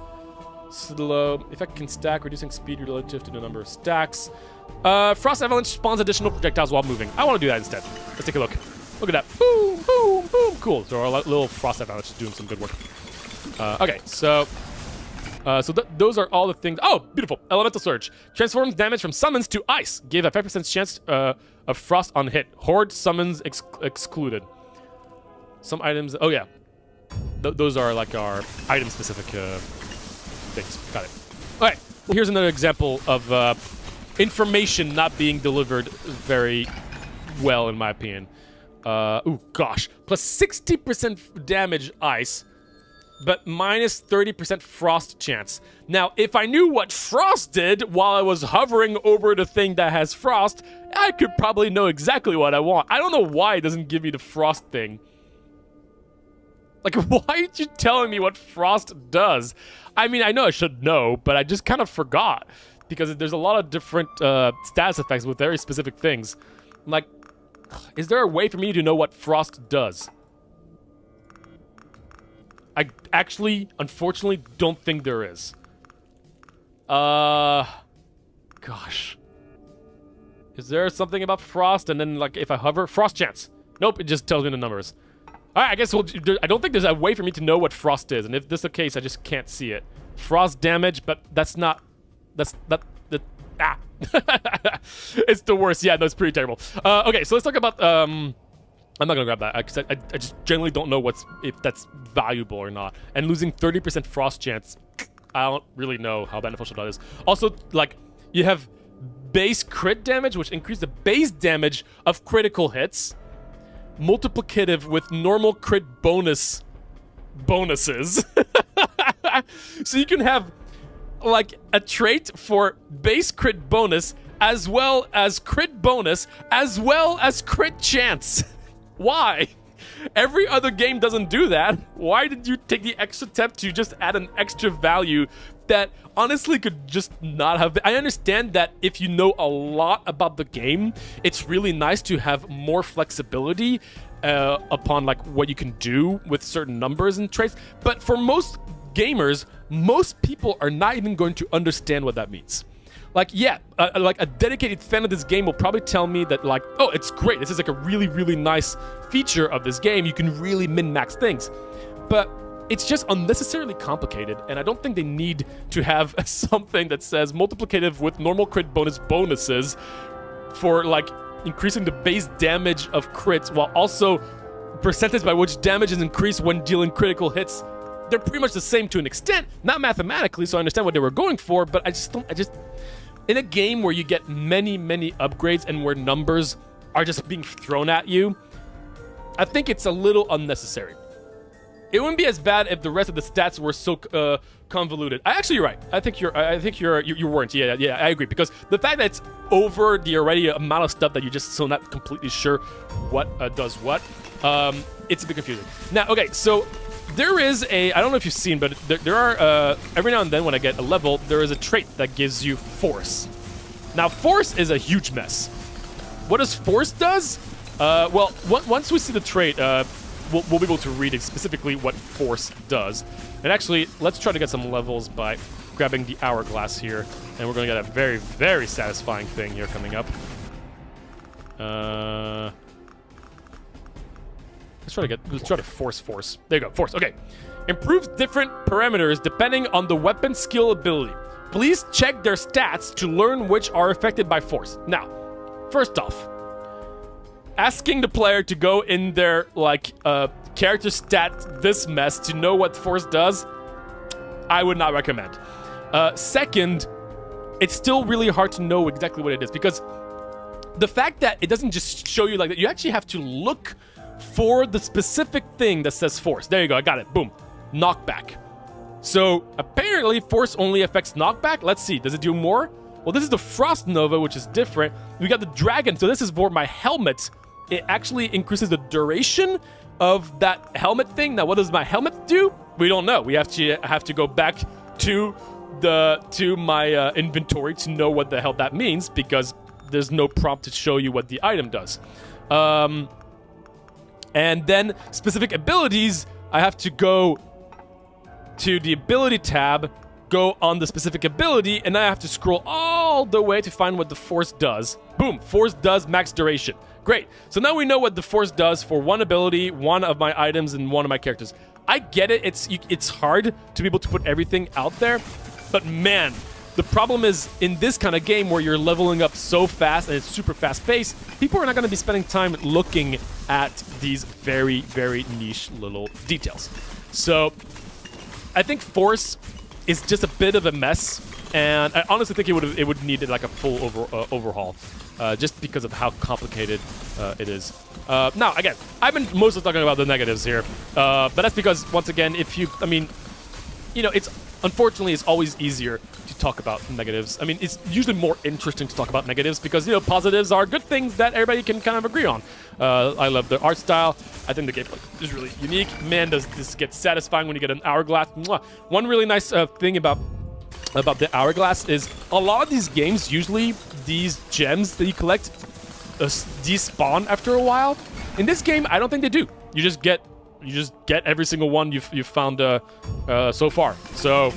Slow. Effect can stack, reducing speed relative to the number of stacks. Frost Avalanche spawns additional projectiles while moving. I want to do that instead. Let's take a look. Look at that. Boom, boom, boom. Cool. So our little Frost Avalanche is doing some good work. Okay, so those are all the things. Oh, beautiful. Elemental Surge. Transforms damage from summons to ice. Give a 5% chance of frost on hit. Horde summons excluded. Some items. Oh, yeah. Those are like our item-specific things. Got it. All right. Well, here's another example of information not being delivered very well, in my opinion. Ooh, gosh. Plus 60% damage ice, but minus 30% frost chance. Now, if I knew what frost did while I was hovering over the thing that has frost, I could probably know exactly what I want. I don't know why it doesn't give me the frost thing. Like, why aren't you telling me what frost does? I mean, I know I should know, but I just kind of forgot. Because there's a lot of different status effects with very specific things. Like, is there a way for me to know what frost does? I actually, unfortunately, don't think there is. Gosh. Is there something about frost and then, like, if I hover? Frost chance. Nope, it just tells me the numbers. Alright, I guess I don't think there's a way for me to know what frost is. And if this is the case, I just can't see it. Frost damage, but that's not... It's the worst. Yeah, no, it's pretty terrible. Okay, so let's talk about... I'm not gonna grab that, because I just generally don't know if that's valuable or not. And losing 30% frost chance, I don't really know how beneficial that is. Also, like, you have base crit damage, which increases the base damage of critical hits. Multiplicative with normal crit bonuses. So you can have, like, a trait for base crit bonus, as well as crit bonus, as well as crit chance. Why? Every other game doesn't do that. Why did you take the extra step to just add an extra value that honestly could just not have been? I understand that if you know a lot about the game, it's really nice to have more flexibility upon like what you can do with certain numbers and traits, but for most gamers, most people are not even going to understand what that means. Like, yeah, like a dedicated fan of this game will probably tell me that, like, oh, it's great. This is like a really, really nice feature of this game. You can really min-max things. But it's just unnecessarily complicated, and I don't think they need to have something that says multiplicative with normal crit bonuses for, like, increasing the base damage of crits, while also percentage by which damage is increased when dealing critical hits. They're pretty much the same to an extent, not mathematically, so I understand what they were going for, but I just in a game where you get many, many upgrades and where numbers are just being thrown at you, I think it's a little unnecessary. It wouldn't be as bad if the rest of the stats were so convoluted. You're right. I think you weren't. Yeah, I agree, because the fact that it's over the already amount of stuff that you're just so not completely sure what does what, it's a bit confusing. Now, okay, so there is I don't know if you've seen, but there are, every now and then when I get a level, there is a trait that gives you force. Now, force is a huge mess. What does force does? Well, once we see the trait, we'll be able to read specifically what force does. And actually, let's try to get some levels by grabbing the hourglass here. And we're going to get a very, very satisfying thing here coming up. Let's try to force. There you go, force. Okay. Improves different parameters depending on the weapon skill ability. Please check their stats to learn which are affected by force. Now, first off, asking the player to go in their, like, character stat this mess to know what force does, I would not recommend. Second, it's still really hard to know exactly what it is, because the fact that it doesn't just show you like that, you actually have to look for the specific thing that says force. There you go, I got it. Boom. Knockback. So, apparently, force only affects knockback. Let's see, does it do more? Well, this is the Frost Nova, which is different. We got the Dragon, so this is for my helmet. It actually increases the duration of that helmet thing. Now, what does my helmet do? We don't know. We have to go back to my inventory to know what the hell that means, because there's no prompt to show you what the item does. And then specific abilities, I have to go to the ability tab, go on the specific ability, and I have to scroll all the way to find what the force does. Boom, force does max duration. Great. So now we know what the force does for one ability, one of my items, and one of my characters. I get it. It's hard to be able to put everything out there, but man, the problem is in this kind of game where you're leveling up so fast and it's super fast paced, people are not going to be spending time looking at these very, very niche little details. So I think force is just a bit of a mess, and I honestly think it would need like a full overhaul, just because of how complicated it is. Now, again, I've been mostly talking about the negatives here, but that's because once again, unfortunately, it's always easier to talk about negatives. I mean, it's usually more interesting to talk about negatives because, positives are good things that everybody can kind of agree on. I love the art style. I think the gameplay is really unique. Man, does this get satisfying when you get an hourglass. Mwah. One really nice thing about the hourglass is a lot of these games, usually these gems that you collect despawn after a while. In this game, I don't think they do. You just get every single one you've found so far. So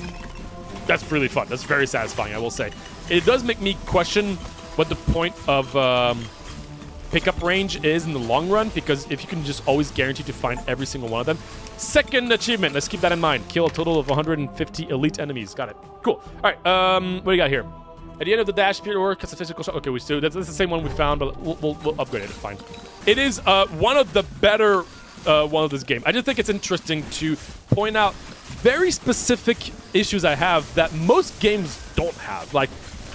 that's really fun. That's very satisfying, I will say. It does make me question what the point of pickup range is in the long run, because if you can just always guarantee to find every single one of them. Second achievement, let's keep that in mind. Kill a total of 150 elite enemies. Got it. Cool. All right, what do you got here? At the end of the dash period or cast a physical shot. Okay, that's the same one we found, but we'll upgrade it. It's fine. It is one of the better one of this game. I just think it's interesting to point out very specific issues I have that most games don't have. Like,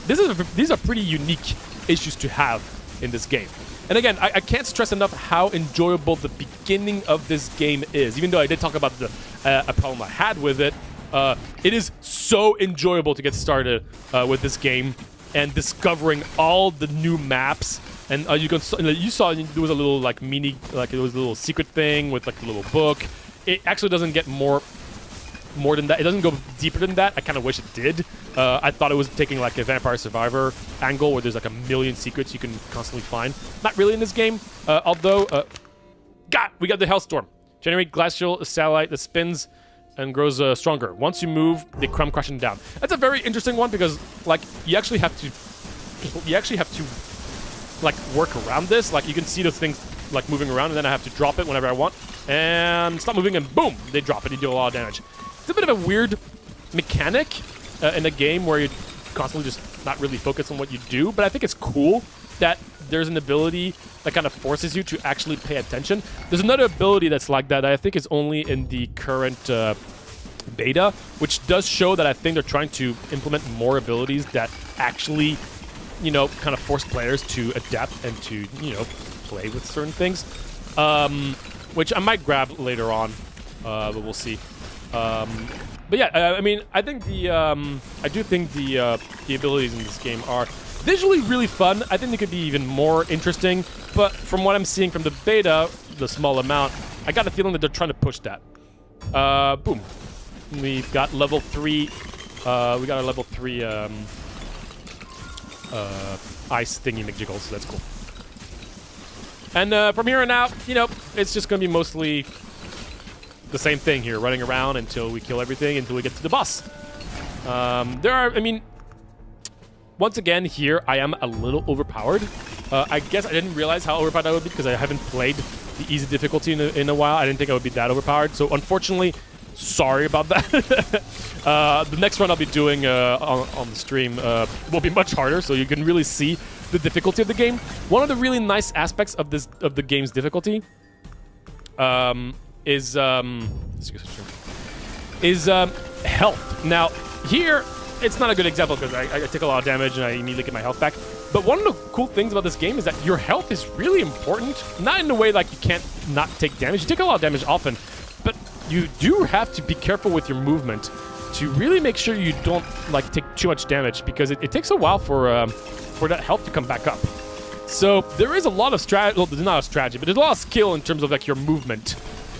these are pretty unique issues to have in this game. And again, I can't stress enough how enjoyable the beginning of this game is. Even though I did talk about a problem I had with it, it is so enjoyable to get started with this game and discovering all the new maps. And you saw there was a little like it was a little secret thing with like a little book. It actually doesn't get more than that. It doesn't go deeper than that. I kind of wish it did. I thought it was taking like a Vampire Survivor angle where there's like a million secrets you can constantly find. Not really in this game, although we got the Hellstorm. Generate glacial satellite that spins and grows stronger. Once you move, they come crashing down. That's a very interesting one because like you actually have to like work around this. Like you can see those things like moving around, and then I have to drop it whenever I want and stop moving, and boom, they drop it. You do a lot of damage. It's a bit of a weird mechanic in a game where you're constantly just not really focused on what you do, but I think it's cool that there's an ability that kind of forces you to actually pay attention. There's another ability that's like that I think is only in the current beta, which does show that I think they're trying to implement more abilities that actually, kind of force players to adapt and to, play with certain things, which I might grab later on, but we'll see. But yeah, I mean, I think I do think the abilities in this game are visually really fun. I think they could be even more interesting, but from what I'm seeing from the beta, the small amount, I got a feeling that they're trying to push that. Boom. We've got level 3. We got our level 3 ice thingy McJiggles, so that's cool. And from here on out, it's just going to be mostly the same thing here, running around until we kill everything, until we get to the boss. Once again, here I am a little overpowered. I guess I didn't realize how overpowered I would be because I haven't played the easy difficulty in a while. I didn't think I would be that overpowered. So unfortunately, sorry about that. The next run I'll be doing on the stream will be much harder, so you can really see the difficulty of the game. One of the really nice aspects of the game's difficulty is health. Now, here, it's not a good example because I take a lot of damage and I immediately get my health back. But one of the cool things about this game is that your health is really important. Not in a way like you can't not take damage. You take a lot of damage often, but you do have to be careful with your movement to really make sure you don't like take too much damage, because it takes a while for that health to come back up. So there is a lot of strategy. Well, there's not a strategy, but there's a lot of skill in terms of like your movement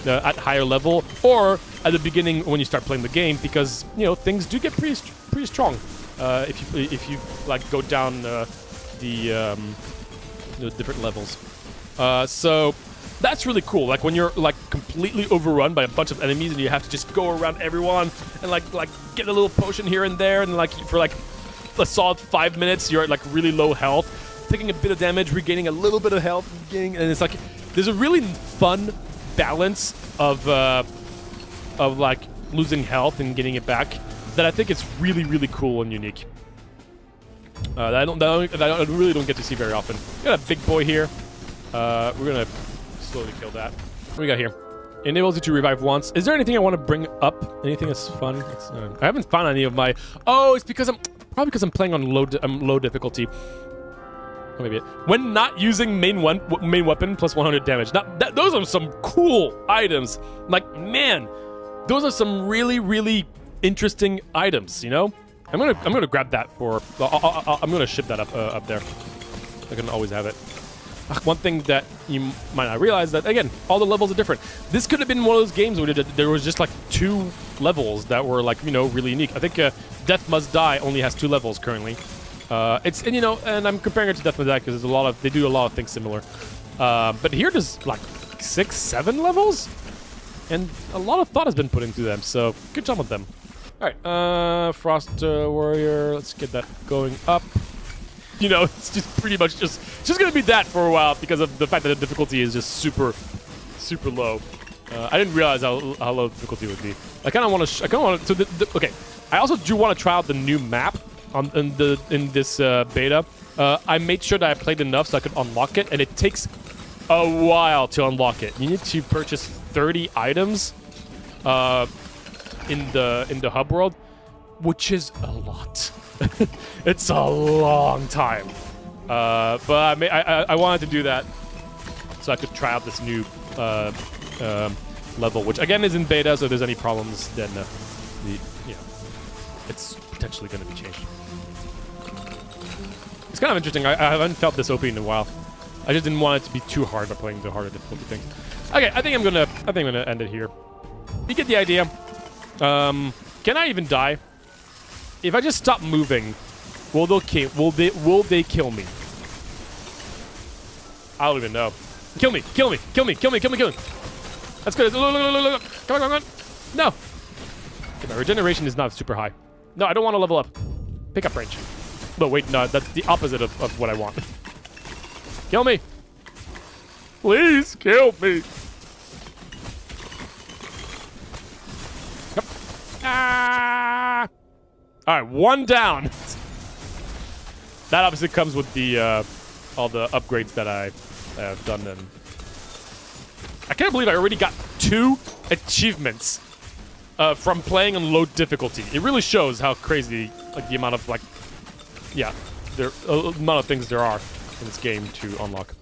at higher level or at the beginning when you start playing the game, because things do get pretty strong if you like go down the different levels. So That's really cool. Like when you're like completely overrun by a bunch of enemies and you have to just go around everyone and like get a little potion here and there, and like for like a solid 5 minutes you're at like really low health, taking a bit of damage, regaining a little bit of health, and it's like there's a really fun balance of like losing health and getting it back that I think is really, really cool and unique. That I really don't get to see very often. We got a big boy here. We're gonna slowly kill that. What do we got here? Enables you to revive once. Is there anything I want to bring up? Anything that's fun? I haven't found any of my... Oh, it's because probably because I'm playing on low difficulty. Or maybe when not using main weapon plus 100 damage. Now, those are some cool items. Like, man, those are some really, really interesting items, you know? I'm gonna grab that for... I'm gonna ship that up there. I can always have it. One thing that you might not realize that, again, all the levels are different. This could have been one of those games where there was just like 2 levels that were like, you know, really unique. I think Death Must Die only has 2 levels currently. And I'm comparing it to Death Must Die because they do a lot of things similar. But here there's like 6, 7 levels, and a lot of thought has been put into them. So good job with them. All right, Frost Warrior. Let's get that going up. You know, it's just pretty much just gonna be that for a while because of the fact that the difficulty is just super, super low. I didn't realize how low the difficulty would be. I kind of want to. Okay, I also do want to try out the new map in this beta. I made sure that I played enough so I could unlock it, and it takes a while to unlock it. You need to purchase 30 items in the hub world, which is a lot. It's a long time. But I wanted to do that so I could try out this new level, which again is in beta. So if there's any problems, then it's potentially going to be changed. It's kind of interesting. I haven't felt this OP in a while. I just didn't want it to be too hard by playing the harder difficulty things. Okay, I think I'm gonna end it here. You get the idea. Can I even die? If I just stop moving, will they kill me? I don't even know. Kill me! Kill me! Kill me! Kill me! Kill me! Kill me! That's good. Look. Come on! No! Okay, my regeneration is not super high. No, I don't want to level up. Pick up range. No, wait, no, that's the opposite of what I want. Kill me! Please kill me! Yep. Ah! Alright, 1 down. That obviously comes with the all the upgrades that I have done. And I can't believe I already got 2 achievements from playing on low difficulty. It really shows how crazy, like, the amount of, like, yeah, the amount of things there are in this game to unlock.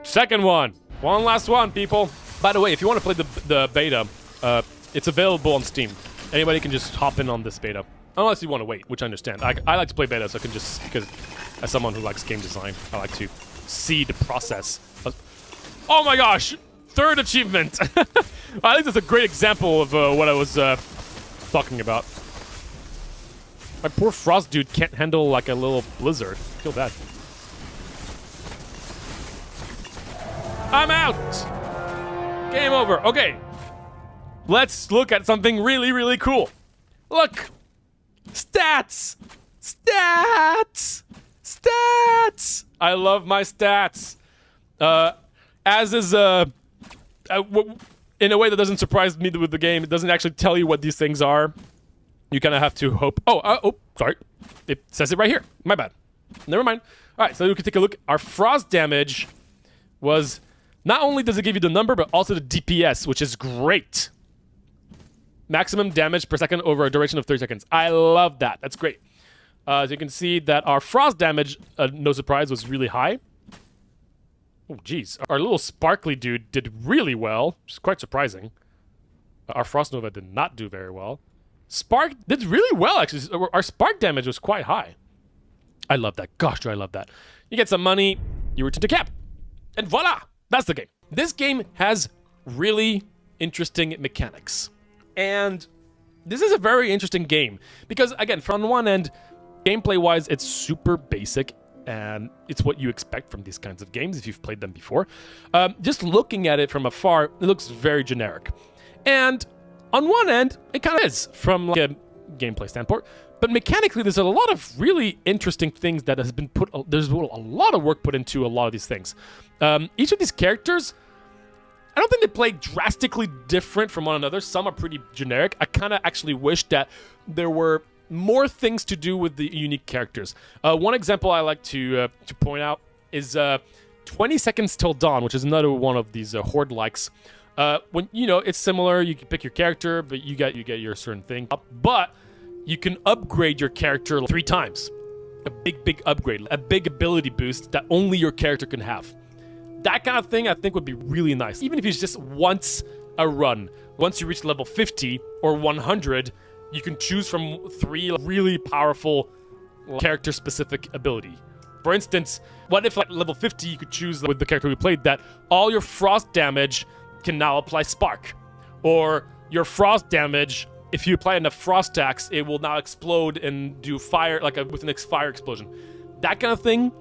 Second one. One last one, people. By the way, if you want to play the beta, it's available on Steam. Anybody can just hop in on this beta. Unless you want to wait, which I understand. I like to play beta, so I can just, because as someone who likes game design, I like to see the process. Oh my gosh! 3rd achievement! I think that's a great example of what I was talking about. My poor Frost dude can't handle like a little blizzard. Feel bad. I'm out! Game over. Okay. Let's look at something really, really cool. Look! Stats! Stats! Stats! I love my stats. As is, in a way that doesn't surprise me with the game, it doesn't actually tell you what these things are. You kind of have to hope. Oh, sorry. It says it right here. My bad. Never mind. All right, so we can take a look. Our frost damage was... Not only does it give you the number, but also the DPS, which is great. Maximum damage per second over a duration of 30 seconds. I love that. That's great. As you can see that our frost damage, no surprise, was really high. Oh, geez. Our little sparkly dude did really well, which is quite surprising. Our Frost Nova did not do very well. Spark did really well, actually. Our spark damage was quite high. I love that. Gosh, do I love that. You get some money, you return to camp. And voila! That's the game. This game has really interesting mechanics. And this is a very interesting game. Because, again, from one end, gameplay-wise, it's super basic. and it's what you expect from these kinds of games if you've played them before. Just looking at it from afar, it looks very generic. And on one end, it kind of is from like a gameplay standpoint, but mechanically, there's a lot of really interesting things that has been put. There's a lot of work put into a lot of these things. Each of these characters, I don't think they play drastically different from one another. Some are pretty generic. I kind of actually wish that there were more things to do with the unique characters. One example I like to point out is 20 Seconds Till Dawn, which is another one of these horde likes. When it's similar, you can pick your character, but you get your certain thing. But you can upgrade your character 3 times. A big upgrade, a big ability boost that only your character can have. That kind of thing I think would be really nice. Even if it's just once a run. Once you reach level 50 or 100, you can choose from 3 really powerful character-specific ability. For instance, what if at level 50 you could choose with the character we played that all your frost damage can now apply spark? Or your frost damage, if you apply enough frost axe, it will now explode and do fire, with an fire explosion. That kind of thing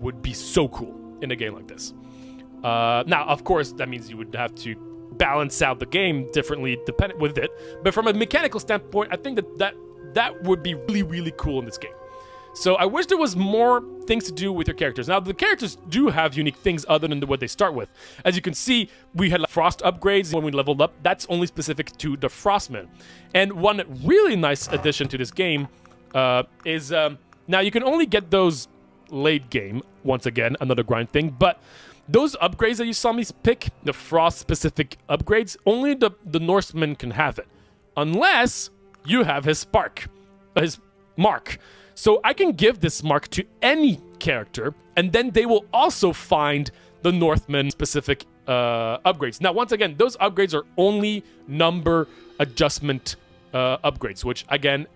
would be so cool in a game like this. Now, of course, that means you would have to balance out the game differently dependent with it. But from a mechanical standpoint, I think that would be really, really cool in this game. So I wish there was more things to do with your characters. Now, the characters do have unique things other than what they start with. As you can see, we had frost upgrades when we leveled up. That's only specific to the Frostman. And one really nice addition to this game is now you can only get those late game, once again, another grind thing, but those upgrades that you saw me pick, the frost-specific upgrades, only the Norseman can have it. Unless you have his his mark. So I can give this mark to any character, and then they will also find the Northman-specific upgrades. Now, once again, those upgrades are only number adjustment upgrades, which, again,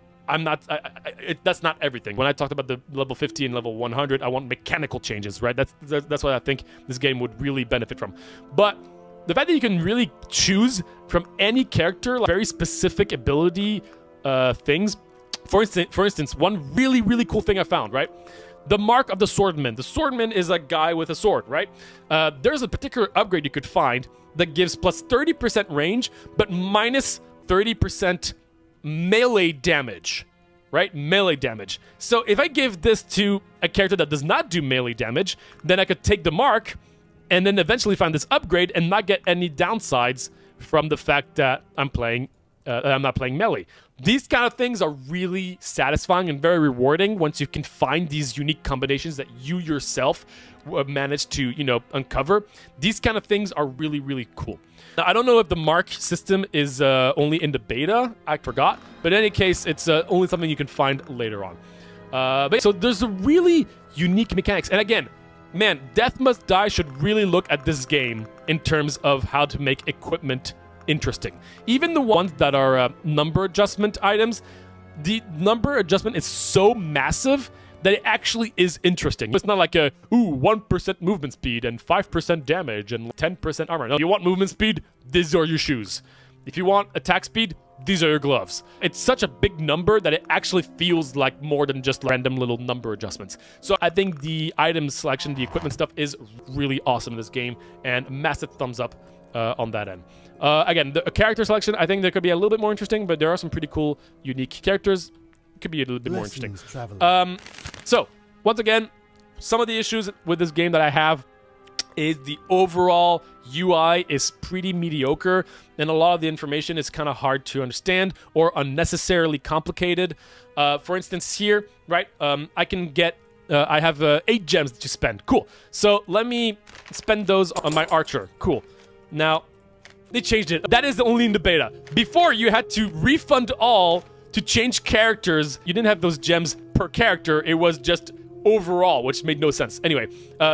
that's not everything. When I talked about the level 50 and level 100, I want mechanical changes, right? That's what I think this game would really benefit from. But the fact that you can really choose from any character, like very specific ability things. For instance, one really, really cool thing I found, right? The mark of the swordman. The swordman is a guy with a sword, right? There's a particular upgrade you could find that gives plus 30% range, but minus 30% melee damage, right? Melee damage. So if I give this to a character that does not do melee damage, then I could take the mark and then eventually find this upgrade and not get any downsides from the fact that I'm not playing melee. These kind of things are really satisfying and very rewarding once you can find these unique combinations that you yourself manage to, uncover. These kind of things are really, really cool. Now, I don't know if the mark system is only in the beta. I forgot. But in any case, it's only something you can find later on. So there's a really unique mechanics. And again, man, Death Must Die should really look at this game in terms of how to make equipment interesting. Even the ones that are number adjustment items, the number adjustment is so massive that it actually is interesting. It's not like 1% movement speed and 5% damage and 10% armor. No, if you want movement speed, these are your shoes. If you want attack speed, these are your gloves. It's such a big number that it actually feels like more than just random little number adjustments. So I think the item selection, the equipment stuff is really awesome in this game, and massive thumbs up on that end. Again, the character selection, I think there could be a little bit more interesting, but there are some pretty cool, unique characters. Could be a little bit more interesting. So, once again, some of the issues with this game that I have is the overall UI is pretty mediocre, and a lot of the information is kind of hard to understand or unnecessarily complicated. For instance, here, right, I can get I have 8 gems to spend. Cool. So let me spend those on my archer. Cool. Now, they changed it. That is only in the beta. Before, you had to refund all to change characters. You didn't have those gems per character. It was just overall, which made no sense. Anyway,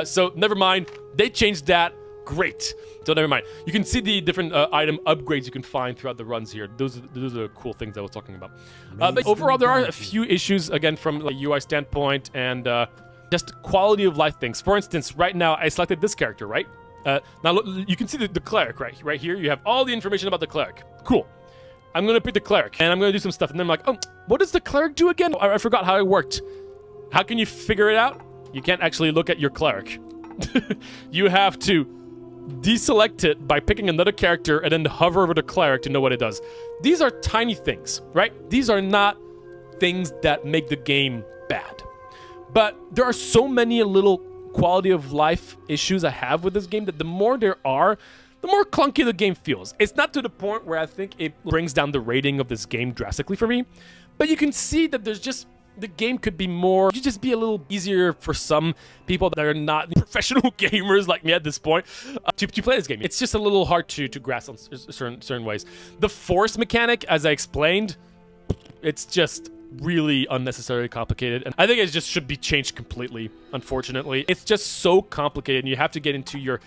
so never mind. They changed that. Great. So never mind. You can see the different item upgrades you can find throughout the runs here. Those are cool things I was talking about. But overall, there are a few issues, again, from a UI standpoint and just quality of life things. For instance, right now, I selected this character, right? Now, look, you can see the cleric right here. You have all the information about the cleric. Cool. I'm going to pick the cleric, and I'm going to do some stuff. And then I'm like, oh, what does the cleric do again? I forgot how it worked. How can you figure it out? You can't actually look at your cleric. You have to deselect it by picking another character and then hover over the cleric to know what it does. These are tiny things, right? These are not things that make the game bad. But there are so many little quality of life issues I have with this game that the more there are, the more clunky the game feels. It's not to the point where I think it brings down the rating of this game drastically for me, but you can see that there's just, the game could be more, you just be a little easier for some people that are not professional gamers like me at this point to play this game. It's just a little hard to grasp on certain ways. The force mechanic, as I explained, it's just really unnecessarily complicated, and I think it just should be changed completely, unfortunately. It's just so complicated, and you have to get into your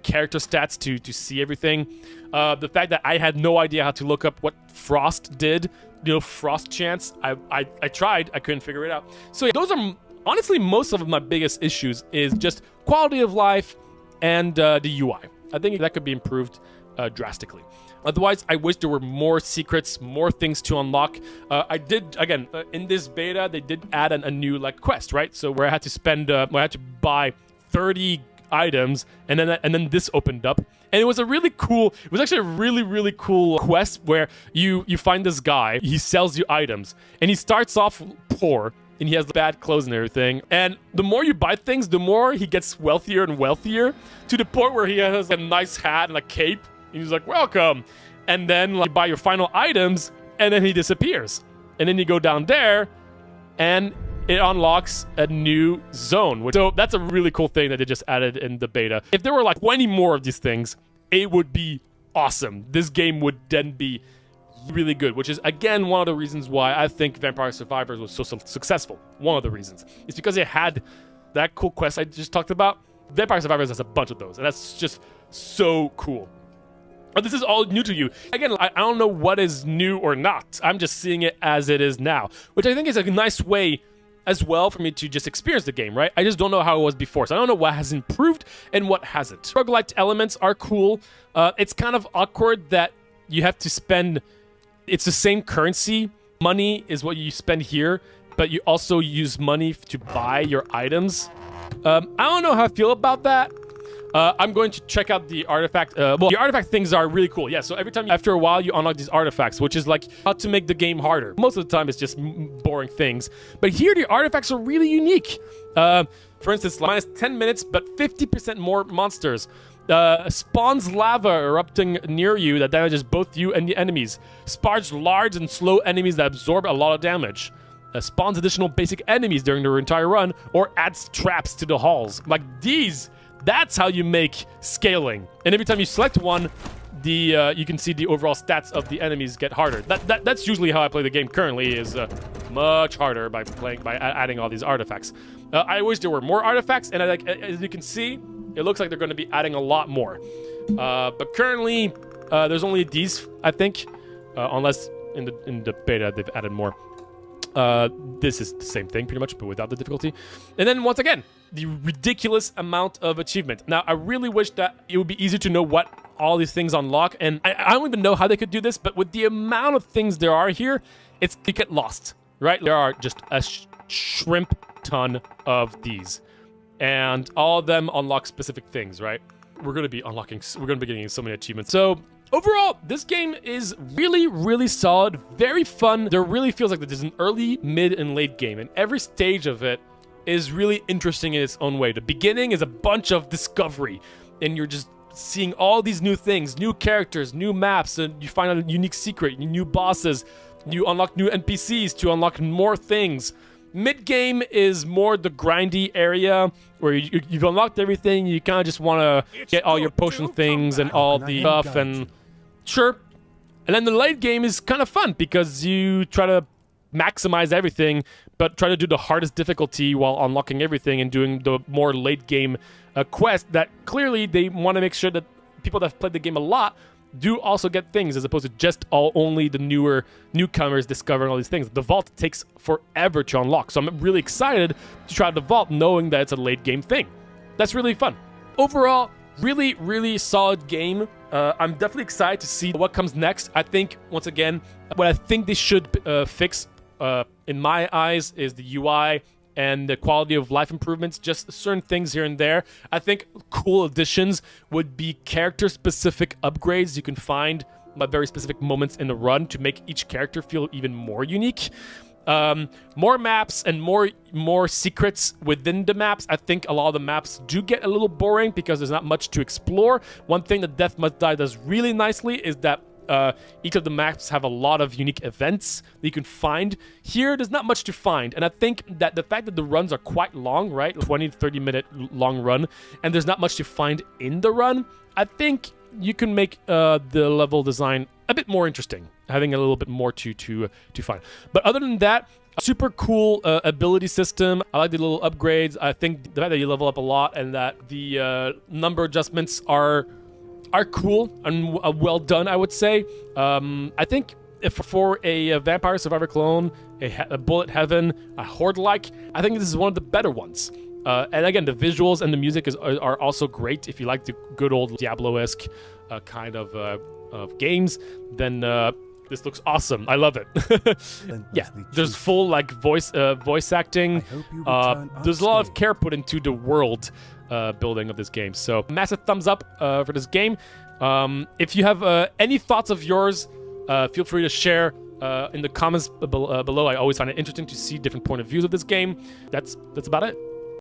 character stats to see everything. The fact that I had no idea how to look up what frost did, you know, frost chance, I tried, I couldn't figure it out. So yeah, those are honestly most of my biggest issues, is just quality of life and the UI. I think that could be improved drastically. Otherwise, I wish there were more secrets, more things to unlock. I did, again, in this beta, they did add a new like quest, right? So where I had to spend, where I had to buy 30 items, and then this opened up, and it was a really cool. It was actually a really cool quest where you find this guy. He sells you items, and he starts off poor, and he has bad clothes and everything. And the more you buy things, the more he gets wealthier and wealthier, to the point where he has a nice hat and a cape. And he's like, welcome. And then like, you buy your final items, and then he disappears. And then you go down there, and it unlocks a new zone. So that's a really cool thing that they just added in the beta. If there were like 20 more of these things, it would be awesome. This game would then be really good, which is, again, one of the reasons why I think Vampire Survivors was so successful. One of the reasons. It's because it had that cool quest I just talked about. Vampire Survivors has a bunch of those, and that's just so cool. But this is all new to you. Again, I don't know what is new or not. I'm just seeing it as it is now, which I think is a nice way as well for me to just experience the game, right? I just don't know how it was before, so I don't know what has improved and what hasn't. Roguelite elements are cool. It's kind of awkward that you have to spend, it's the same currency. Money is what you spend here, but you also use money to buy your items. I don't know how I feel about that. I'm going to check out the artifact. Well, the artifact things are really cool. Yeah, so every time, after a while, you unlock these artifacts, which is like how to make the game harder. Most of the time, it's just boring things. But here, the artifacts are really unique. For instance, minus 10 minutes, but 50% more monsters. Spawns lava erupting near you that damages both you and the enemies. Spawns large and slow enemies that absorb a lot of damage. Spawns additional basic enemies during their entire run, or adds traps to the halls. Like these... That's how you make scaling. And every time you select one, you can see the overall stats of the enemies get harder. That's usually how I play the game currently, is much harder by adding all these artifacts. I wish there were more artifacts, and as you can see, it looks like they're going to be adding a lot more. But currently, there's only these, I think, unless in the beta they've added more. This is the same thing pretty much, but without the difficulty. And then once again, the ridiculous amount of achievement. Now, I really wish that it would be easier to know what all these things unlock, and I don't even know how they could do this, but with the amount of things there are here, you get lost, right? There are just a shrimp ton of these, and all of them unlock specific things, right? We're going to be getting so many achievements. So overall, this game is really solid, very fun. There really feels like there's an early, mid, and late game, and every stage of it is really interesting in its own way. The beginning is a bunch of discovery, and you're just seeing all these new things, new characters, new maps, and you find a unique secret, new bosses, you unlock new NPCs to unlock more things. Mid-game is more the grindy area where you've unlocked everything, you kind of just want to get all your potion things and all the stuff, and sure. And then the late game is kind of fun because you try to maximize everything, but try to do the hardest difficulty while unlocking everything and doing the more late game quest that clearly they want to make sure that people that have played the game a lot do also get things, as opposed to just only the newcomers discovering all these things. The vault takes forever to unlock, so I'm really excited to try the vault knowing that it's a late game thing. That's really fun. Overall, really solid game. I'm definitely excited to see what comes next. I think, once again, what I think they should fix, in my eyes, is the UI and the quality of life improvements, just certain things here and there. I think cool additions would be character-specific upgrades you can find at very specific moments in the run to make each character feel even more unique. More maps and more secrets within the maps. I think a lot of the maps do get a little boring because there's not much to explore. One thing that Death Must Die does really nicely is that each of the maps have a lot of unique events that you can find. Here, there's not much to find, and I think that the fact that the runs are quite long, right, 20 to 30 minute long run, and there's not much to find in the run, I think you can make the level design a bit more interesting, having a little bit more to find. But other than that, super cool ability system. I like the little upgrades. I think the fact that you level up a lot and that the number adjustments are cool and well done, I would say. I think if for a Vampire Survivor clone, a Bullet Heaven, a Horde-like, I think this is one of the better ones. And again, the visuals and the music are also great. If you like the good old Diablo-esque kind of games, then this looks awesome. I love it. Yeah, there's full like voice acting. There's a lot of care put into the world building of this game. So massive thumbs up for this game. If you have any thoughts of yours, feel free to share in the comments below. I always find it interesting to see different point of views of this game. That's about it.